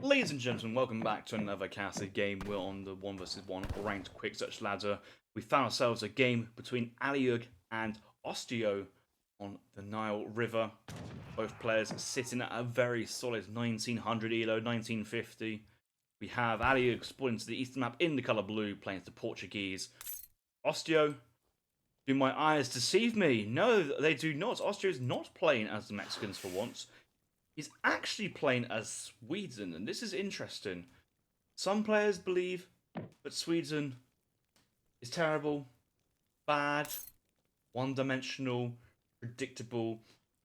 Ladies and gentlemen, welcome back to another casted game. We're on the 1 vs 1 ranked quick search ladder. We found ourselves a game between Aileyugg and Osteo on the Nile River. Both players sitting at a very solid 1900 elo, 1950. We have Aileyugg spawning to the eastern map in the colour blue, playing as the Portuguese. Osteo, do my eyes deceive me? No, they do not. Osteo is not playing as the Mexicans for once. He's actually playing as Sweden, and this is interesting. Some players believe that Sweden is terrible, bad, one-dimensional, predictable,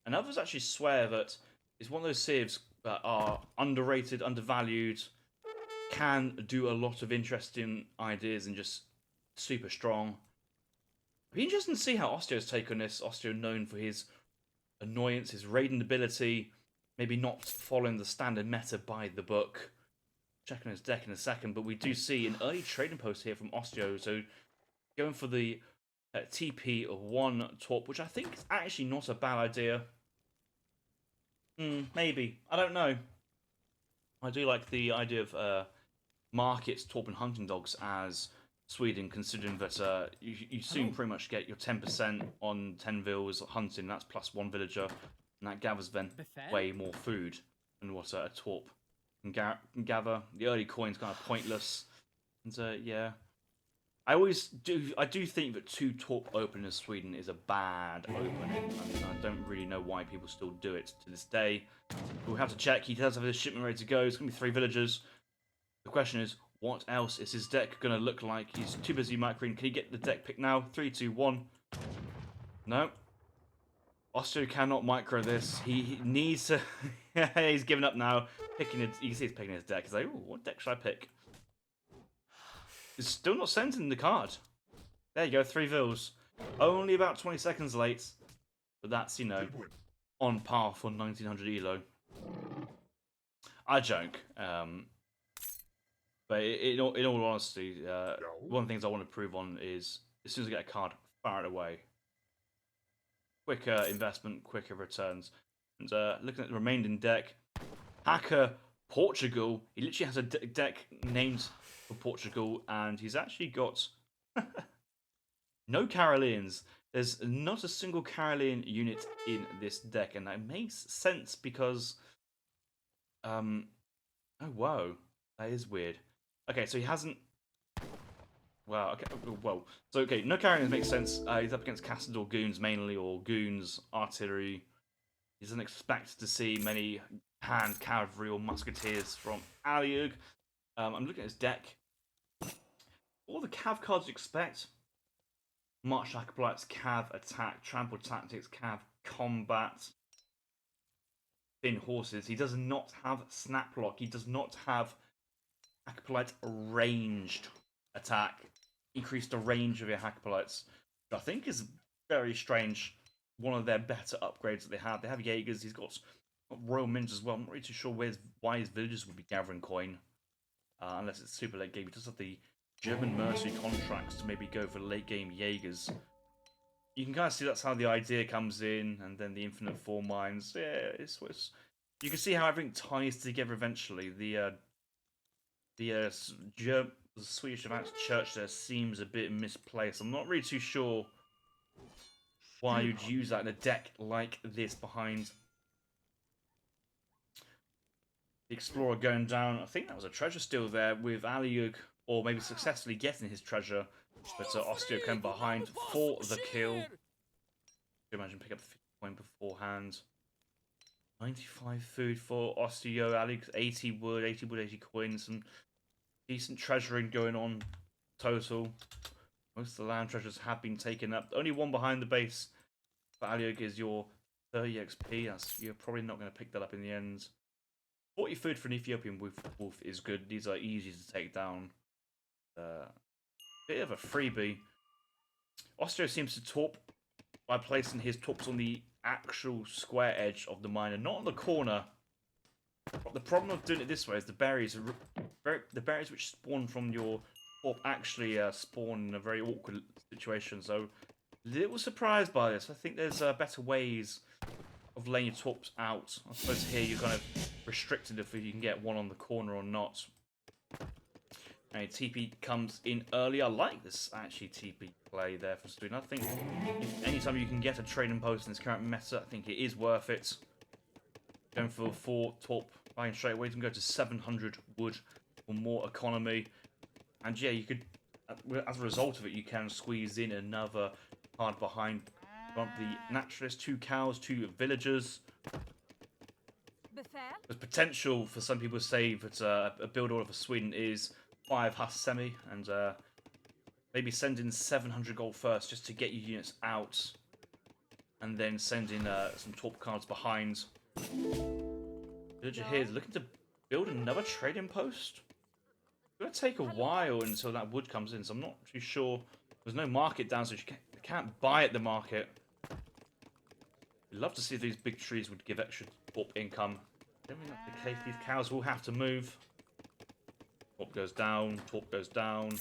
and others actually swear that it's one of those civs that are underrated, undervalued, can do a lot of interesting ideas and just super strong. It'd be interesting to see how Osteo's take on this. Osteo known for his annoyance, his raiding ability, maybe not following the standard meta by the book. Checking his deck in a second, but we do see an early trading post here from Osteo, so going for the TP of 1 top, which I think is actually not a bad idea. Maybe. I don't know. I do like the idea of markets, top, and hunting dogs as Sweden, considering that you soon pretty much get your 10% on 10 vills hunting, that's plus 1 villager. And that gathers then way more food than what a torp can gather. The early coin's kind of pointless. And yeah. I do think that 2 torp open in Sweden is a bad opening. I mean, I don't really know why people still do it to this day. We'll have to check. He does have his shipment ready to go. It's going to be 3 villagers. The question is, what else is his deck going to look like? He's too busy microing. Can he get the deck pick now? 3, 2, 1. No. Osteo cannot micro this. He needs to. He's given up now. Picking it. You can see he's picking his deck. He's like, "Ooh, what deck should I pick?" He's still not sending the card. There you go, 3 vills. Only about 20 seconds late, but that's on par for 1900 elo. I joke. But in all honesty, one of the things I want to prove on is as soon as I get a card, fire it away. Quicker investment, quicker returns. And looking at the remaining deck, Hacker Portugal. He literally has a deck named for Portugal, and he's actually got no Caroleans. There's not a single Carolean unit in this deck, and that makes sense because, oh wow, that is weird. Okay, so he hasn't. Wow, okay, whoa. So, okay, no Caroleans makes sense. He's up against Castador Goons mainly, or Goons, Artillery. He doesn't expect to see many hand cavalry or musketeers from Aileyugg. I'm looking at his deck. All the cav cards you expect. March Acolytes, cav attack, trample tactics, cav combat. Thin horses. He does not have snaplock. He does not have Acolyte ranged attack. Increase the range of your Acolytes, which I think is very strange. One of their better upgrades that they have. They have Jaegers. He's got Royal Mins as well. I'm not really too sure why his villagers would be gathering coin, unless it's super late game. He does have the German mercenary contracts to maybe go for late game Jaegers. You can kind of see that's how the idea comes in, and then the infinite 4 mines. Yeah, it's you can see how everything ties together eventually. The Swedish Advanced Church there seems a bit misplaced. I'm not really too sure why you'd use that in a deck like this behind the Explorer going down. I think that was a treasure steal there with Aileyugg, or maybe successfully getting his treasure. But Osteo came behind for the kill. Can you imagine pick up the 50 coin beforehand? 95 food for Osteo. Aileyugg 80 wood, 80 coins, some decent treasuring going on total. Most of the land treasures have been taken up. Only one behind the base for Aileyugg is your 30 XP. You're probably not going to pick that up in the end. 40 food for an Ethiopian wolf is good. These are easy to take down. Bit of a freebie. Osteo seems to torp by placing his torps on the actual square edge of the mine and not on the corner. But the problem of doing it this way is the berries which spawn from your torp actually spawn in a very awkward situation. So, a little surprised by this. I think there's better ways of laying your torps out. I suppose here you're kind of restricted if you can get one on the corner or not. And TP comes in early. I like this actually TP play there for Sweden. I think anytime you can get a trading post in this current meta, I think it is worth it. Going for 4 top buying straight away, you can go to 700 wood for more economy. And yeah, you could, as a result of it, you can squeeze in another card behind the naturalist, 2 cows, 2 villagers. There's potential for some people to say that a build order for Sweden is 5 Hassemi and maybe send in 700 gold first just to get your units out, and then send in some top cards behind. Villager here is looking to build another trading post. It's going to take a while until that wood comes in, so I'm not too sure. There's no market down, so you can't buy at the market. I'd love to see if these big trees would give extra top income. I don't think that's the case. These cows will have to move. Top goes down, top goes down.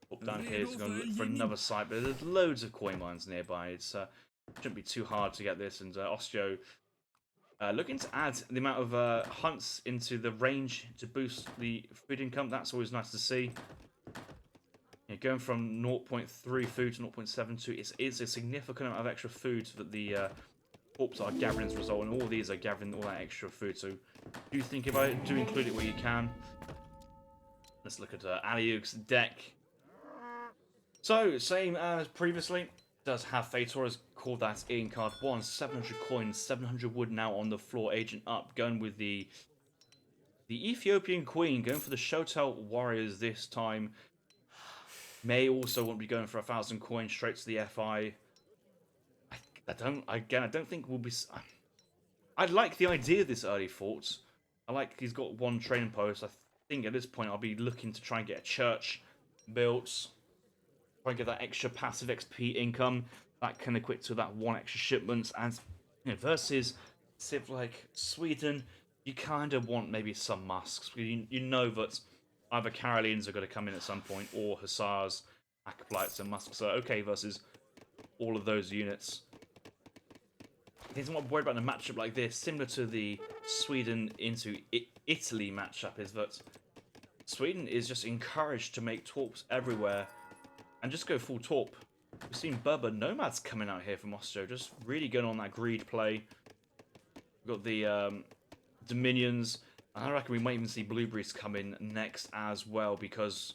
Top down here is going to look for another site, but there's loads of coin mines nearby. It's shouldn't be too hard to get this. And Osteo looking to add the amount of hunts into the range to boost the food income. That's always nice to see. Yeah, going from 0.3 food to 0.72, it's a significant amount of extra food that the corps are gathering as a result, and all these are gathering all that extra food. So do think about it, do include it where you can. Let's look at Aileyugg's deck. So, same as previously, does have Fator called that in card 1, 700 coins, 700 wood now on the floor, agent up, going with the Ethiopian Queen, going for the Shotel Warriors this time. May also want to be going for 1,000 coins straight to the FI. I don't think we'll be. I like the idea of this early fort. I like he's got 1 training post. I think at this point I'll be looking to try and get a church built. Try and get that extra passive XP income that can equate to that 1 extra shipment. And you know, versus civ like Sweden, you kind of want maybe some musks. You know that either Karolians are going to come in at some point, or Hussars, Acolytes, and musks. So okay, versus all of those units. He's not worried about a matchup like this, similar to the Sweden into Italy matchup, is that Sweden is just encouraged to make torps everywhere and just go full torp. We've seen Berber Nomads coming out here from Osteo, just really going on that greed play. We've got the Dominions, and I reckon we might even see Blueberries come in next as well, because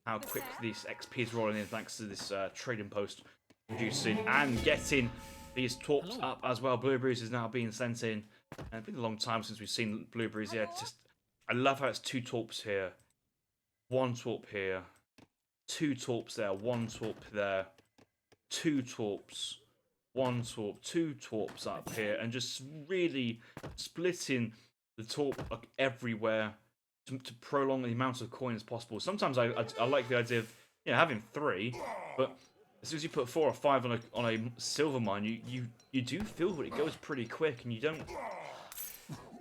how quick this XP is rolling in thanks to this trading post producing and getting these torps up as well. Blueberries is now being sent in. And it's been a long time since we've seen Blueberries. Yeah, I love how it's 2 torps here, 1 torp here, 2 torps there, 1 torp there, 2 torps, 1 torp, 2 torps up here, and just really splitting the torp everywhere to prolong the amount of coins possible. Sometimes I like the idea of having 3, but as soon as you put 4 or 5 on a silver mine, you do feel that it goes pretty quick, and you don't.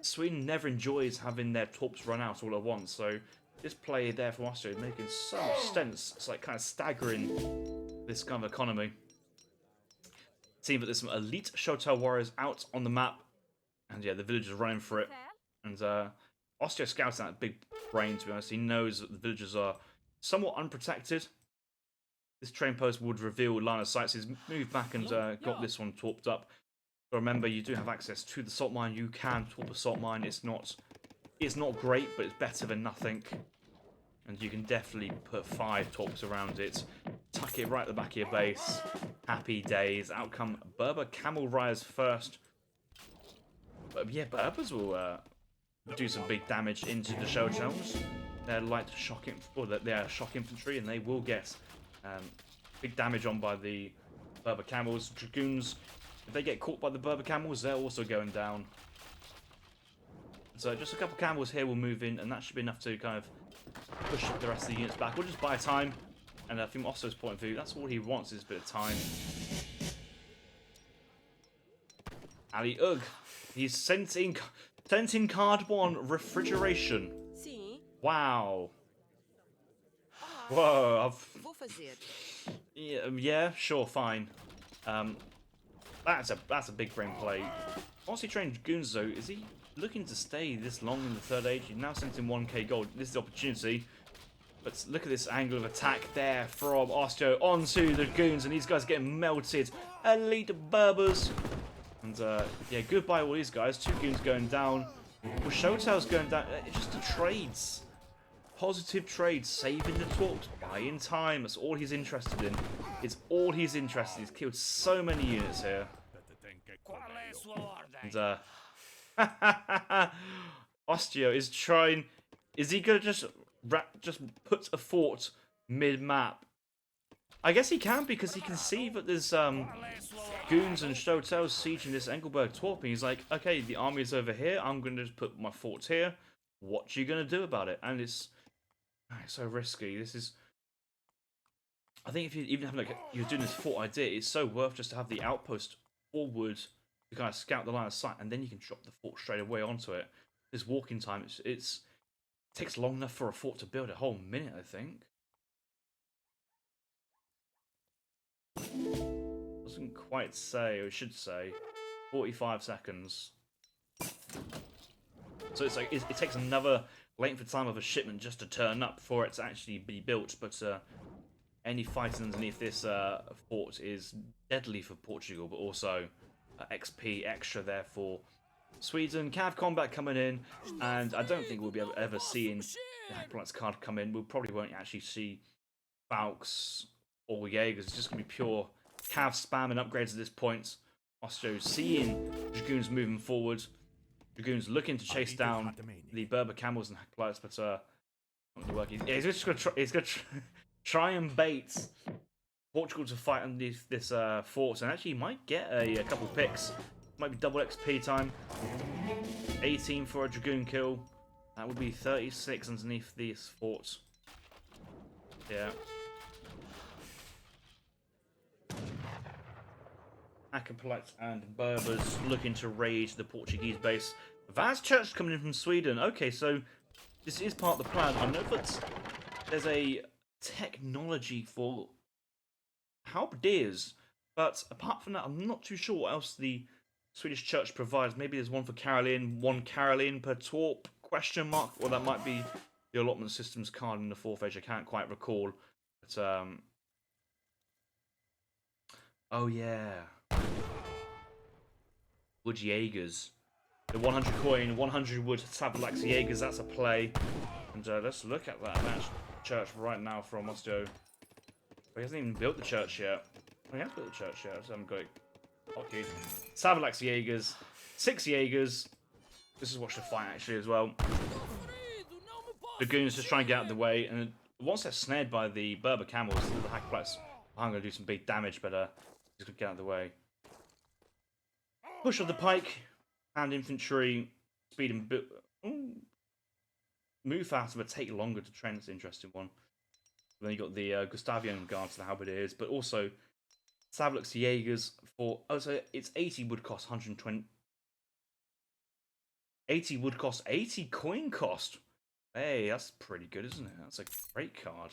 Sweden never enjoys having their torps run out all at once, so this play there from Osteo is making so much sense. It's like kind of staggering this kind of economy. Seeing that there's some elite Shotel Warriors out on the map, and yeah, the villagers are running for it. And Osteo scouts that big brain, to be honest. He knows that the villagers are somewhat unprotected. This train post would reveal line of sight, so he's moved back and got this one torped up. But remember, you do have access to the salt mine. You can torp a salt mine. It's not great, but it's better than nothing. And you can definitely put 5 torps around it. Tuck it right at the back of your base. Happy days. Out come Berber Camel Riders first. But yeah, Berbers will do some big damage into the Shotels. They're light shock they're shock infantry, and they will get big damage on by the Berber Camels. Dragoons, if they get caught by the Berber Camels, they're also going down. So just a couple camels here will move in, and that should be enough to kind of push the rest of the units back. We'll just buy time, and from Osteo's point of view, that's all he wants is a bit of time. Aileyugg, he's sent in card 1 refrigeration. Wow. Whoa. Yeah, sure, fine. That's a big brain play. Once he trained Dragoons though, is he looking to stay this long in the third age. He's now sent in 1k gold. This is the opportunity. But look at this angle of attack there from Osteo onto the goons, and these guys getting melted. Elite Berbers. And yeah, goodbye all these guys. 2 goons going down. Well, Showtail's going down. It's just the trades. Positive trades, saving the torps, buying time. That's all he's interested in. It's all he's interested in. He's killed so many units here. And Osteo is trying. Is he gonna just put a fort mid-map? I guess he can, because he can see that there's goons and Showtails sieging this Engelberg torp. He's like, okay, the army's over here. I'm gonna just put my forts here. What you gonna do about it? And it's so risky. This is. I think if you even have like you're doing this fort idea, it's so worth just to have the outpost forward to kind of scout the line of sight, and then you can drop the fort straight away onto it. This walking time, it takes long enough for a fort to build, a whole minute, I think. Doesn't quite say, or it should say, 45 seconds. So it's like it takes another length of time of a shipment just to turn up for it to actually be built. But any fighting underneath this fort is deadly for Portugal, but also XP extra there for Sweden. Cav combat coming in, and I don't think we'll be ever seeing the Hackblatt's card come in. We probably won't actually see Falks or Jaegers. It's just going to be pure Cav spam and upgrades at this point. Osteo seeing Dragoons moving forward. Dragoons looking to chase down the Berber camels and Hackblatts, but not really working. Yeah, he's just going to try and bait Portugal to fight underneath this fort, and actually he might get a couple picks. Might be double XP time. 18 for a Dragoon kill. That would be 36 underneath these forts. Yeah. Acolytes and Berbers looking to raid the Portuguese base. Vaz Church coming in from Sweden. Okay, so this is part of the plan. I know that there's a technology for halberdiers, but apart from that, I'm not too sure what else the Swedish Church provides. Maybe there's one for Caroline, 1 Caroline per torp, question mark, or that might be the allotment systems card in the 4th age. I can't quite recall. But, oh yeah. Wood Jaegers. The 100 coin, 100 wood Sabalax Jaegers, that's a play. And let's look at that church right now from Osteo. He hasn't even built the church yet. Oh, he has built the church yet, so I haven't got it. Okay. Sabalax Jaegers, 6 Jaegers. This is watch the fight actually as well. The goons just trying to get out of the way, and once they're snared by the Berber camels, the Hackblatts are going to do some big damage, but just going to get out of the way. Push of the pike, and infantry, speed and move faster, but take longer to train. That's an interesting one. And then you got the Gustavian guards, the halberdiers, but also Sabalax Jaegers for. Oh, so it's 80 wood cost, 120. 80 wood cost, 80 coin cost. Hey, that's pretty good, isn't it? That's a great card.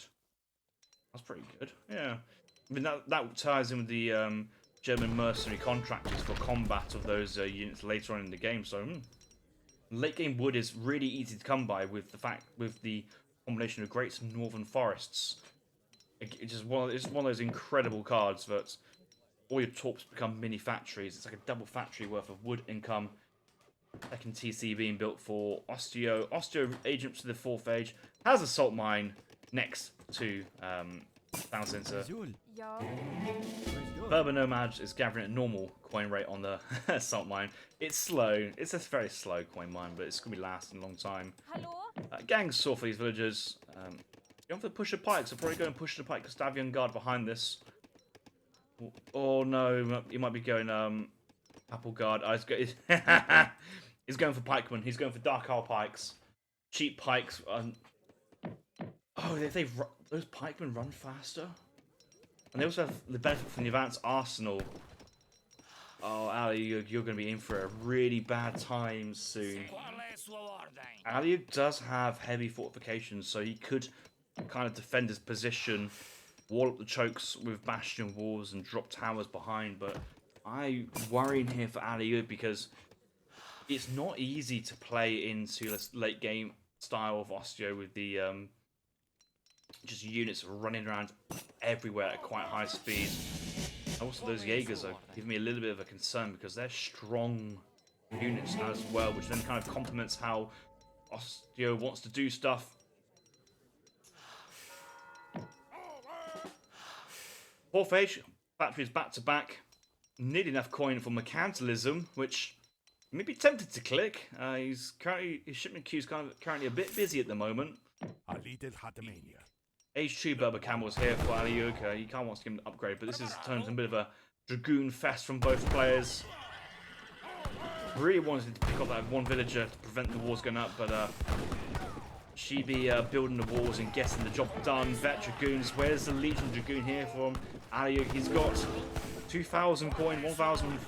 That's pretty good. Yeah, I mean that ties in with the German mercenary contractors for combat of those units later on in the game. So late game wood is really easy to come by with the combination of great northern forests. It's just one of those incredible cards that all your torps become mini factories. It's like a double factory worth of wood income. Second TC being built for Osteo. Osteo agents to the 4th age has a salt mine next to Town Center. Berber Nomad is gathering at normal coin rate on the salt mine. It's slow. It's a very slow coin mine, but it's going to be lasting a long time. Gangs saw for these villagers. Going for the pusher pikes. I'll probably go and push the pike Gustavian guard behind this. Oh no, he might be going Apple guard. Oh, he's going for pikemen. He's going for Dark Owl pikes. Cheap pikes. Oh, those pikemen run faster. And they also have the benefit from the advanced arsenal. Oh, Aileyugg, you're going to be in for a really bad time soon. Aileyugg does have heavy fortifications, so he could kind of defend his position, wall up the chokes with bastion walls and drop towers behind. But I'm worrying here for Aileyugg because it's not easy to play into this late game style of Osteo with the just units running around everywhere at quite high speed. Also, those Jaegers are giving me a little bit of a concern because they're strong units as well, which then kind of complements how Osteo wants to do stuff. Fourth age, factories back to back. Need enough coin for mercantilism, which may be tempted to click. His shipment queue's currently a bit busy at the moment. Age 2 Berber Camels here for Aileyugg. He kind of wants to give him an upgrade, but this is turned into a bit of a Dragoon fest from both players. Really wanted to pick up that one villager to prevent the wars going up, but she be building the walls and getting the job done. Vet Dragoons. Where's the Legion Dragoon here from Aileyugg? He's got 2,000 coin, 1,000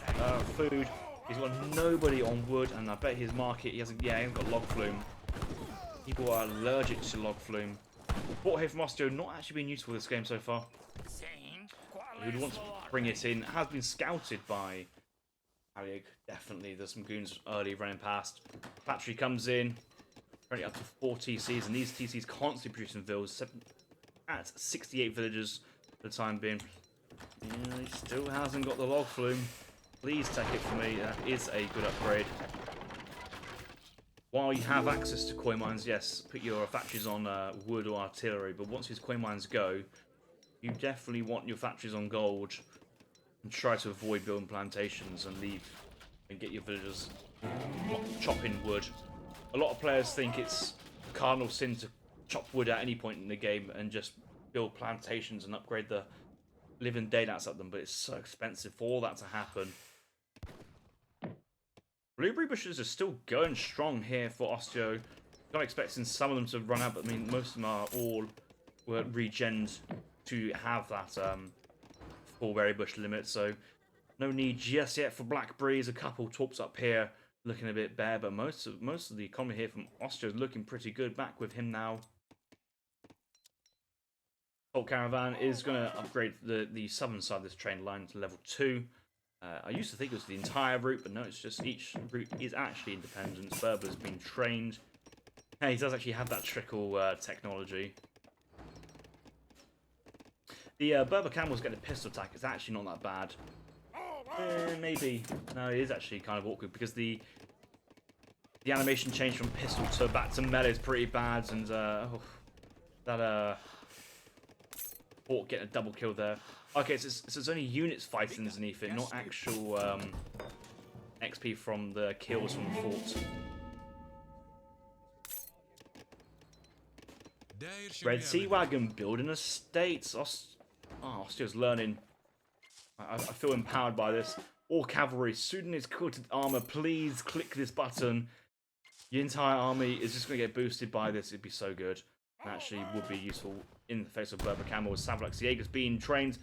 food. He's got nobody on wood, and I bet his market, he hasn't got log flume. People are allergic to log flume. Bought here from Osteo, not actually been useful this game so far. Who'd want to bring it in? It has been scouted by Aileyugg, definitely. There's some goons early running past. Factory comes in, currently up to 4 TCs, and these TCs constantly producing villas. At 68 villagers for the time being. Yeah, he still hasn't got the log flume. Please take it from me. That is a good upgrade. While you have access to coin mines, yes, put your factories on wood or artillery, but once these coin mines go, you definitely want your factories on gold and try to avoid building plantations and leave and get your villagers chopping wood. A lot of players think it's a cardinal sin to chop wood at any point in the game and just build plantations and upgrade the living daylights at them, but it's so expensive for all that to happen. Blueberry bushes are still going strong here for Osteo. Not expecting some of them to run out, but I mean, most of them are all regened to have that full berry bush limit, so no need just yet for blackberries. A couple torps up here looking a bit bare, but most of the economy here from Osteo is looking pretty good. Back with him now. Old Caravan is going to upgrade the southern side of this train line to level 2. I used to think it was the entire route, but no, it's just each route is actually independent. Berber's been trained. Hey, he does actually have that trickle technology. The Berber Camels getting a pistol attack is actually not that bad. Maybe. No, it is actually kind of awkward because the animation change from pistol to back to melee is pretty bad, and that Fort getting a double kill there. Okay, so it's only units fighting underneath it, not actual XP from the kills from the fort. Red Sea Wagon building estates. Osteo's learning. I feel empowered by this. All cavalry, suiting his coated armor. Please click this button. Your entire army is just going to get boosted by this. It'd be so good. It actually would be useful in the face of Berber Camels. Savlax Jaeger's been trained.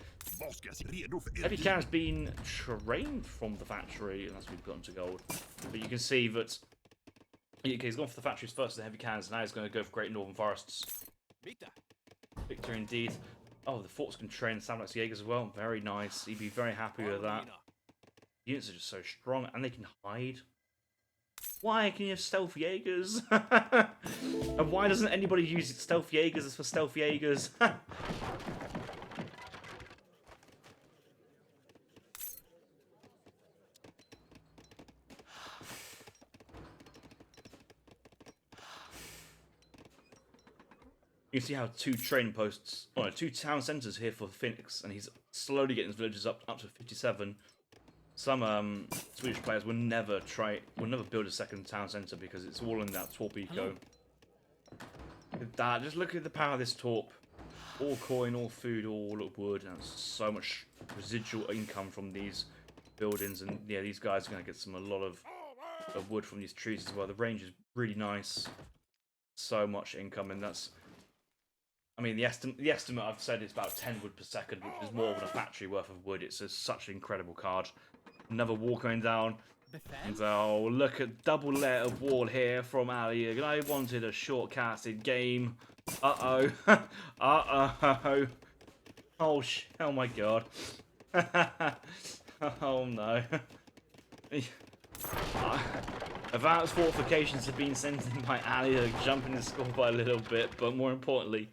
Heavy Cannon's been trained from the factory, and that's been put into gold. But you can see that he's gone for the factories first, the Heavy Cannons. Now he's going to go for Great Northern Forests. Victor indeed. Oh, the forts can train Savlax Jaegers as well. Very nice. He'd be very happy with that. Units are just so strong, and they can hide. Why can you have stealth Jaegers? And why doesn't anybody use stealth Jaegers as for stealth Jaegers? You can see how two town centres here for Phoenix, and he's slowly getting his villages up to 57. Some Swedish players will never build a second town centre because it's all in that Torp eco. Just look at the power of this Torp. All coin, all food, all wood, and so much residual income from these buildings. And yeah, these guys are going to get a lot of wood from these trees as well. The range is really nice. So much income, and that's... I mean, the estimate I've said is about 10 wood per second, which is more than a factory worth of wood. It's such an incredible card. Another wall going down. And oh, look at double layer of wall here from Aileyugg. I wanted a short-casted game. Uh-oh. Uh-oh. Oh my god. Oh no. Advanced fortifications have been sent in by Aileyugg, jumping the score by a little bit, but more importantly,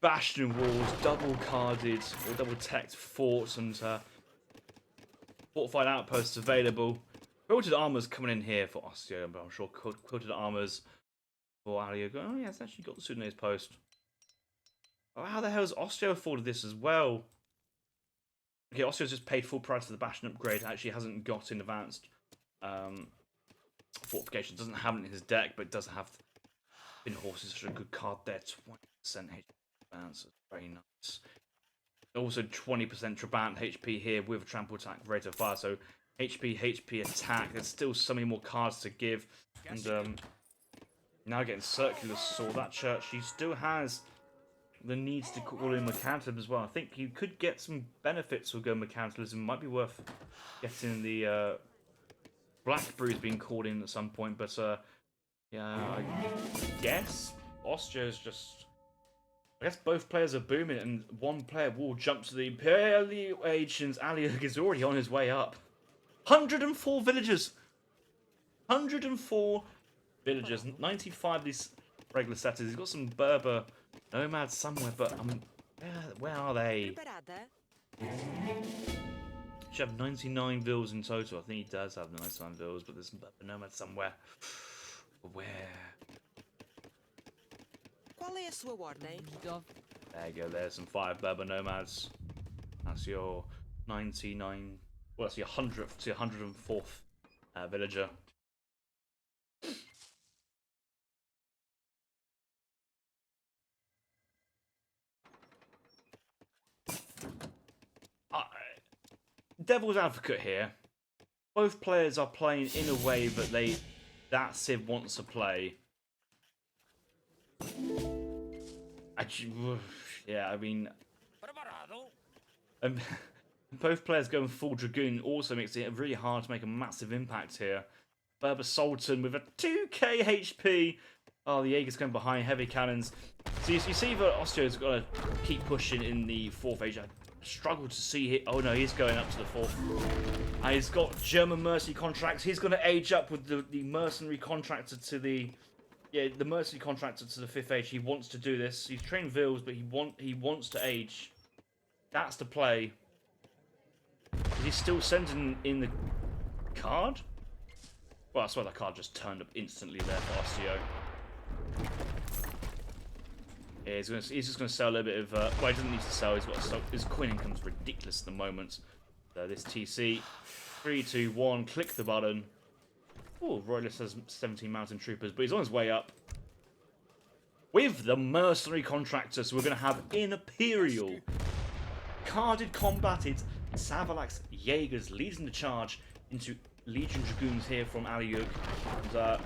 bastion walls, double carded or double teched forts and fortified outposts available. Quilted armors coming in here for Osteo, but I'm sure quilted armors for Aileyugg. Oh yeah, it's actually got the Sudanese post. Oh, how the hell has Osteo afforded this as well? Okay, Osteo's just paid full price for the bastion upgrade. Actually hasn't got in advanced fortification. Doesn't have it in his deck, but does have Bin Horse is such a good card there. 20% HP advance. Very nice. Also 20% Trabant HP here with a trample attack, rate of fire. So HP attack. There's still so many more cards to give. And now getting Circular Saw. That church, he still has the needs to call in Mercantilism as well. I think you could get some benefits with going Mercantilism. Might be worth getting the Black Brews being called in at some point. But yeah, I guess Osteo's just... I guess both players are booming, and one player will jump to the Imperial Agents. Aileyugg is already on his way up. 104 villagers! 104 villagers. 95 of these regular setters. He's got some Berber nomads somewhere, but where are they? Should have 99 vills in total. I think he does have 99 vills, but there's some Berber nomads somewhere. Where? There you go, there's some 5 Berber nomads. That's your 99... Well, that's your 100th to your 104th villager. Devil's advocate here. Both players are playing in a way that Civ wants to play. Yeah, I mean, both players going full Dragoon also makes it really hard to make a massive impact here. Berber Sultan with a 2k HP. Oh, the Jaeger's going behind, heavy cannons. So you see that Osteo's got to keep pushing in the 4th age. I struggle to see it. Oh no, he's going up to the 4th. And he's got German mercenary contracts. He's going to age up with the mercenary contractor to the... Yeah, the mercenary contractor to the 5th age. He wants to do this. He's trained Vils, but he wants to age. That's the play. Is he still sending in the card? Well, I swear that card just turned up instantly there for Osteo. Yeah, he's just going to sell a little bit of... well, he doesn't need to sell. He's got to sell. His coin income's ridiculous at the moment. So this TC. 3, 2, 1. Click the button. Oh, Royalist has 17 mountain troopers, but he's on his way up. With the mercenary contractor, so we're going to have Imperial. Carded, combated, Savalax Jaegers leading the charge into Legion Dragoons here from Aileyugg. And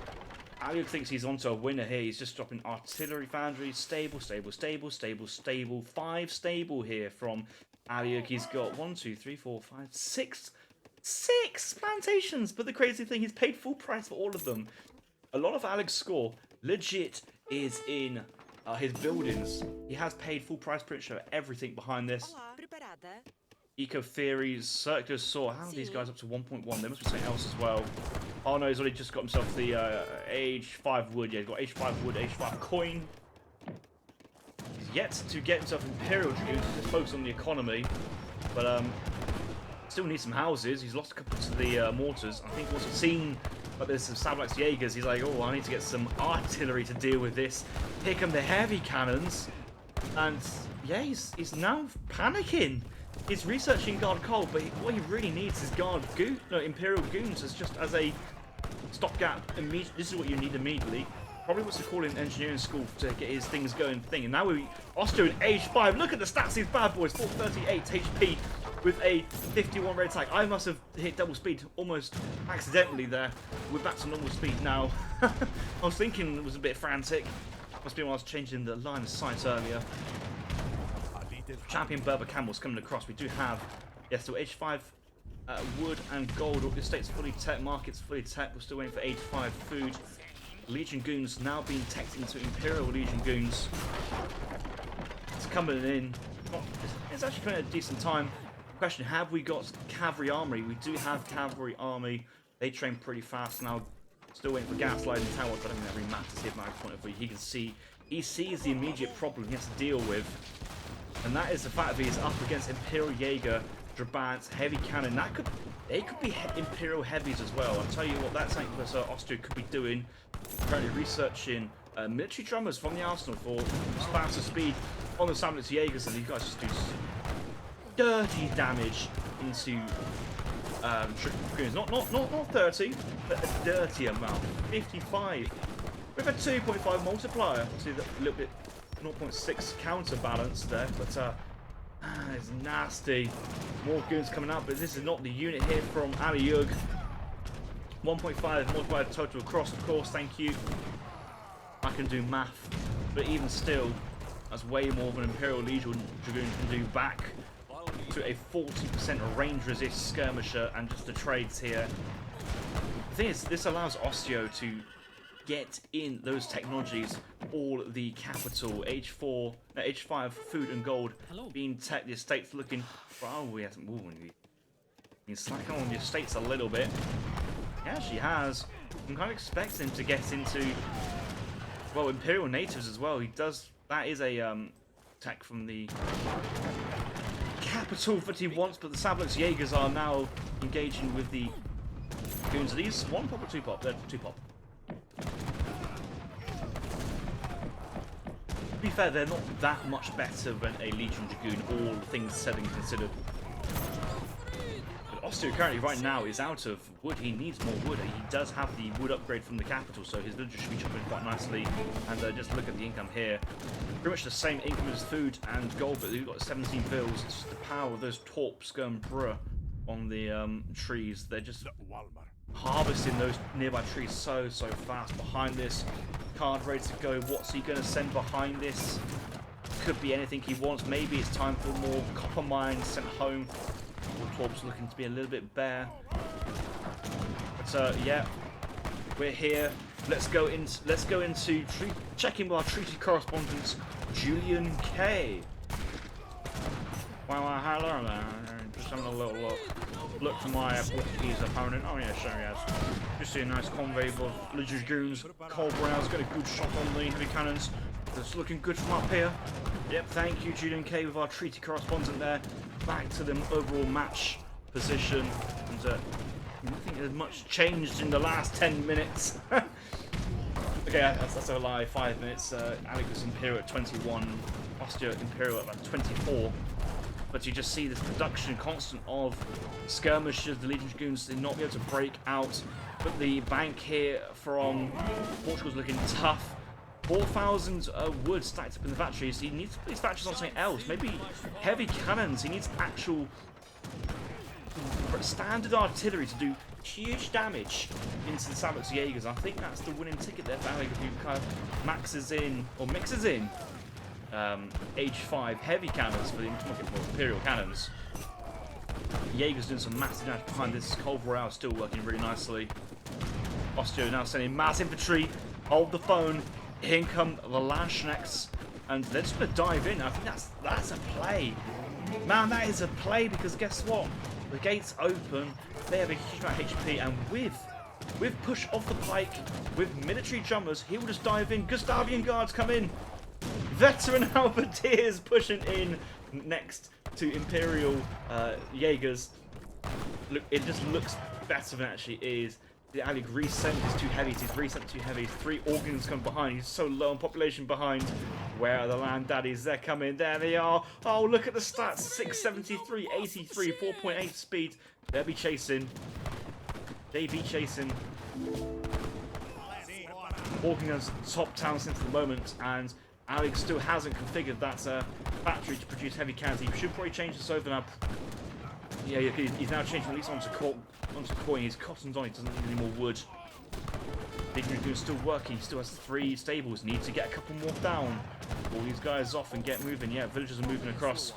Aileyugg thinks he's onto a winner here. He's just dropping Artillery Foundry. Stable, stable, stable, stable, stable. 5 stable here from Aileyugg. He's got 1, 2, 3, 4, 5, 6... 6 plantations, but the crazy thing, he's paid full price for all of them. A lot of Aileyugg's score legit is in his buildings. He has paid full price pretty much for everything behind this. Eco Theories, Circular Saw. How are these guys up to 1.1? There must be something else as well. Oh no, he's already just got himself the age 5 wood. Yeah, he's got age 5 wood, age 5 coin. He's yet to get himself Imperial Dragoons. He's just focused on the economy. But still needs some houses. He's lost a couple to the mortars. I think once he's seen like there's some Savalax Jaegers, he's like, oh, I need to get some artillery to deal with this. Here come the heavy cannons. And yeah, he's now panicking. He's researching Guard Coal, but what he really needs is Imperial Goons as a stopgap. This is what you need immediately. Probably wants to call in engineering school to get his things going. And now Osteo in age 5. Look at the stats, these bad boys. 438 HP. With a 51 red attack. I must have hit double speed almost accidentally there. We're back to normal speed now. I was thinking it was a bit frantic. Must be when I was changing the line of sight earlier. Champion Berber Camels coming across. We do have, yes, so age 5 wood and gold. All the estates fully tech, markets fully tech. We're still waiting for age 5 food. Legion Goons now being teched into Imperial Legion Goons. It's coming in. It's actually coming at a decent time. Question, have we got cavalry army? We do have cavalry army. They train pretty fast now. Still waiting for Gaslighting Tower, but I think that really matters here from my point of view. He sees the immediate problem he has to deal with, and that is the fact that he's up against Imperial Jaeger, Drabants, Heavy Cannon. They could be Imperial Heavies as well. I'll tell you what, that's something that Osteo could be doing. Currently researching military drummers from the arsenal for faster speed on the Sablets Jaegers, and these guys just do dirty damage into Dragoons. Not 30, but a dirty amount. 55 with a 2.5 multiplier. See that a little bit 0.6 counterbalance there, but it's nasty. More goons coming out, but this is not the unit here from Aileyugg. 1.5 multiplier total across, of course. Thank you. I can do math, but even still, that's way more than Imperial Legion Dragoon can do back to a 40% range resist skirmisher, and just the trades here. The thing is, this allows Osteo to get in those technologies, all the capital, H5 food and gold being tech. The estate's looking, oh, we haven't been slacking on the estates a little bit. Yeah, she has. I'm kind of expecting him to get into, well, Imperial natives as well. He does. That is a tech from the capital that he wants, but the Sablets Jaegers are now engaging with the goons. Are these one pop or two pop? They're two pop. To be fair, they're not that much better than a Legion Dragoon, all things said and considered. But Osteo currently right now is out of wood. He needs more wood. He does have the wood upgrade from the capital, so his villagers should be chopping quite nicely. And just look at the income here. Pretty much the same income as food and gold, but we've got 17 bills. It's just the power of those torps going bruh on the trees. They're just harvesting those nearby trees so fast. Behind this, card ready to go. What's he going to send behind this? Could be anything he wants. Maybe it's time for more copper mines sent home. Torps looking to be a little bit bare. But yeah, we're here. Let's go into checking with our treaty correspondent, Julian K. Well, hello there. Just having a little look for my Portuguese opponent. Oh yeah, sure, yes. Just see a nice convoy of Legion Dragoons. Cold Brows got a good shot on the heavy cannons. That's looking good from up here. Yep, thank you, Julian K, with our treaty correspondent there. Back to the overall match position. And I think there's much changed in the last 10 minutes. Okay, that's a lie. 5 minutes. Aileyugg was Imperial at 21. Osteo Imperial at about 24. But you just see this production constant of skirmishers. The Legion Dragoons did not be able to break out. But the bank here from Portugal's looking tough. 4,000 wood stacked up in the factories. He needs to put his factories on something else. Maybe heavy cannons. He needs actual standard artillery to do huge damage into the Sablets Jaegers. I think that's the winning ticket there for Aileyugg, who kind of mixes in H5 heavy cannons for the Imperial cannons. Jaeger's doing some massive damage behind this. Cold Royale still working really nicely. Osteo now sending mass infantry. Hold the phone. Here come the Landsknechts, and they're just going to dive in. I think that's a play. Man, that is a play, because guess what? The gates open. They have a huge amount of HP, and with push off the pike, with military jumpers, he will just dive in. Gustavian Guards come in. Veteran Halberdiers pushing in next to Imperial Jaegers. Look, it just looks better than it actually is. The Aileyugg resent his 2 heavies. He's resent 2 heavies. 3 organs come behind. He's so low on population behind. Where are the land daddies? They're coming. There they are. Oh, look at the stats. 673, 83, 4.8 speed. They'll be chasing. They be chasing. Organs top town since the moment, and Aileyugg still hasn't configured that factory to produce heavy cannons. He should probably change this over now. Yeah, he's now changing at least onto coin. His cotton's on. He doesn't need any more wood. Big Dragoon's still working. He still has 3 stables. Needs to get a couple more down. All these guys off and get moving. Yeah, villagers are moving across.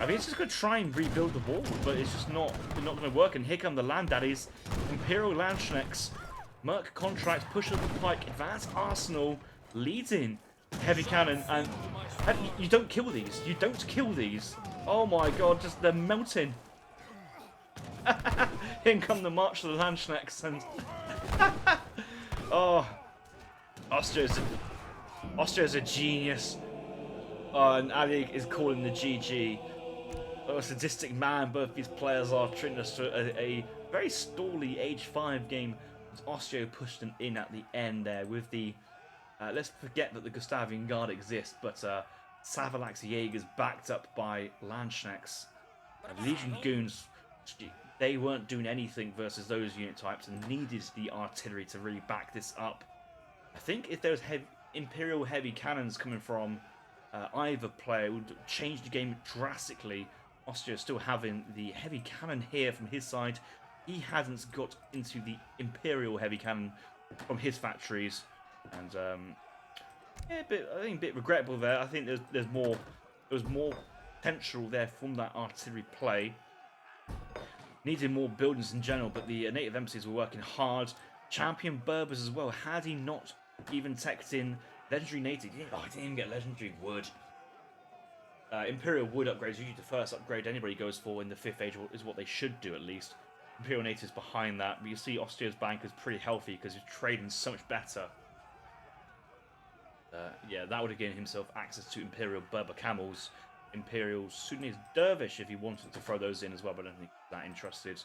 I mean, it's just going to try and rebuild the wall, but it's just not going to work. And here come the land daddies. Imperial Landsknechts. Merc contracts, push up the pike, advanced arsenal, leading heavy cannon, and you don't kill these. You don't kill these. Oh my god, just they're melting. In come the march of the Landsknechts, and Oh, Osteo's a genius. And Aileyugg is calling the GG. A sadistic man, both these players are treating us to a very stally age 5 game. Osteo pushed them in at the end there with the... let's forget that the Gustavian Guard exists, but Aileyugg is backed up by Landsknechts. Legion Goons, they weren't doing anything versus those unit types and needed the artillery to really back this up. I think if there was Imperial heavy cannons coming from either player, it would change the game drastically. Osteo still having the heavy cannon here from his side. He hasn't got into the Imperial heavy cannon from his factories, and yeah, I think a bit regrettable there. I think there's more potential there from that artillery play. Needed more buildings in general, but the native embassies were working hard. Champion Berbers as well. Had he not even teched in legendary native, he didn't even get legendary wood. Imperial wood upgrades, usually the first upgrade anybody goes for in the 5th age is what they should do at least. Imperial natives behind that, but you see Osteo's bank is pretty healthy because he's trading so much better. Yeah, that would have given himself access to Imperial Berber camels, Imperial Sudanese Dervish if he wanted to throw those in as well, but I don't think he's that interested.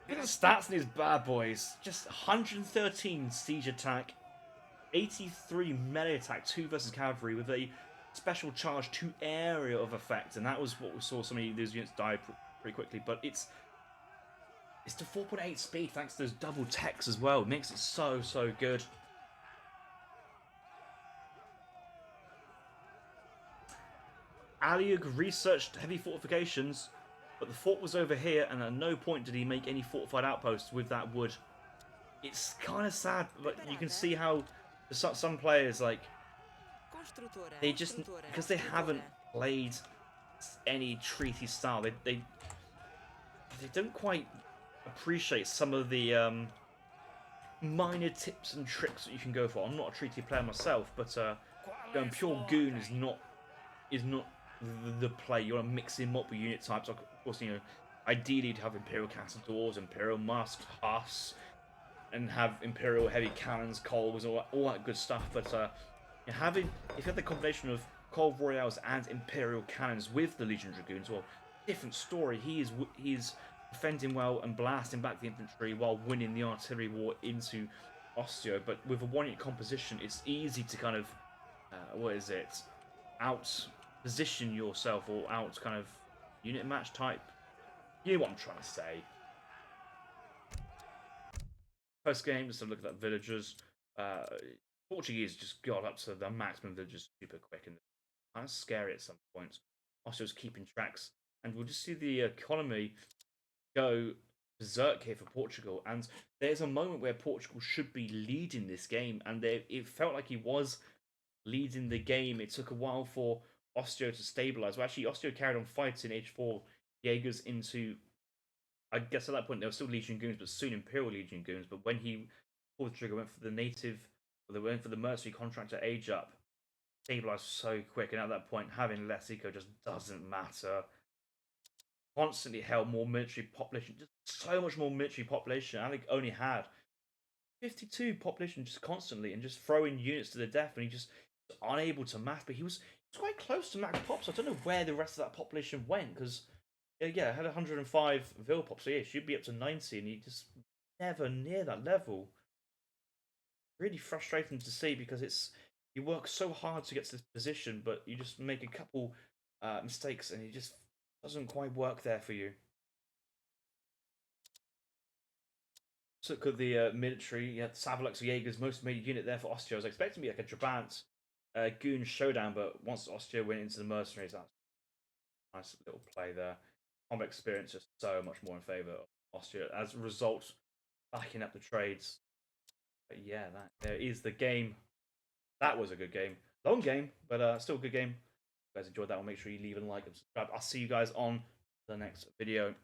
Look at the stats in these bad boys. Just 113 siege attack, 83 melee attack, 2 versus cavalry with a special charge 2 area of effect, and that was what we saw some of these units die pretty quickly. But it's the 4.8 speed thanks to those double techs as well. It makes it so good. Aileyugg researched heavy fortifications, but the fort was over here, and at no point did he make any fortified outposts with that wood. It's kind of sad, but you can see how some players, like, they just, because they haven't played any treaty style, they don't quite appreciate some of the minor tips and tricks that you can go for. I'm not a treaty player myself, but going pure goon is not the play. You want to mix him up with unit types. Of course, you know, ideally to have Imperial Castledors, Imperial Masks, Huss, and have Imperial heavy cannons, Colvs, all that good stuff. But if you have the combination of Colv Royales and Imperial cannons with the Legion Dragoons, well, different story. He's defending well and blasting back the infantry while winning the artillery war into Osteo. But with a 1-unit composition, it's easy to kind of out position yourself or out kind of unit match type. You know what I'm trying to say. Post game, just have a look at that villagers. Portuguese just got up to the maximum villagers super quick, and kind of scary at some points. Osteo's keeping tracks, and we'll just see the economy go berserk here for Portugal. And there's a moment where Portugal should be leading this game, and it felt like he was leading the game. It took a while for Osteo to stabilize. Well, actually, Osteo carried on fighting Age 4 Jaegers into, I guess at that point, they were still Legion Goons, but soon Imperial Legion Goons. But when he pulled the trigger, went for the native, or they went for the mercenary contractor age up, stabilized so quick. And at that point, having less eco just doesn't matter. Constantly held more military population, just so much more military population. I think only had 52 population just constantly, and just throwing units to the death, and he just was unable to math. But he was quite close to max pop, so I don't know where the rest of that population went, because yeah, I had 105 Vil pop, so yeah, should be up to 90, and he just never near that level. Really frustrating to see, because you work so hard to get to this position, but you just make a couple mistakes, and it just doesn't quite work there for you. So look at the military. Yeah, Aileyugg Jaeger's most made unit there for Osteo. I was expecting to be like a Trabant Goon showdown, but once Osteo went into the mercenaries, that's a nice little play there. Combat experience just so much more in favour of Osteo. As a result, backing up the trades. But yeah, there is the game. That was a good game. Long game, but still a good game. If you guys enjoyed that one, make sure you leave a like and subscribe. I'll see you guys on the next video.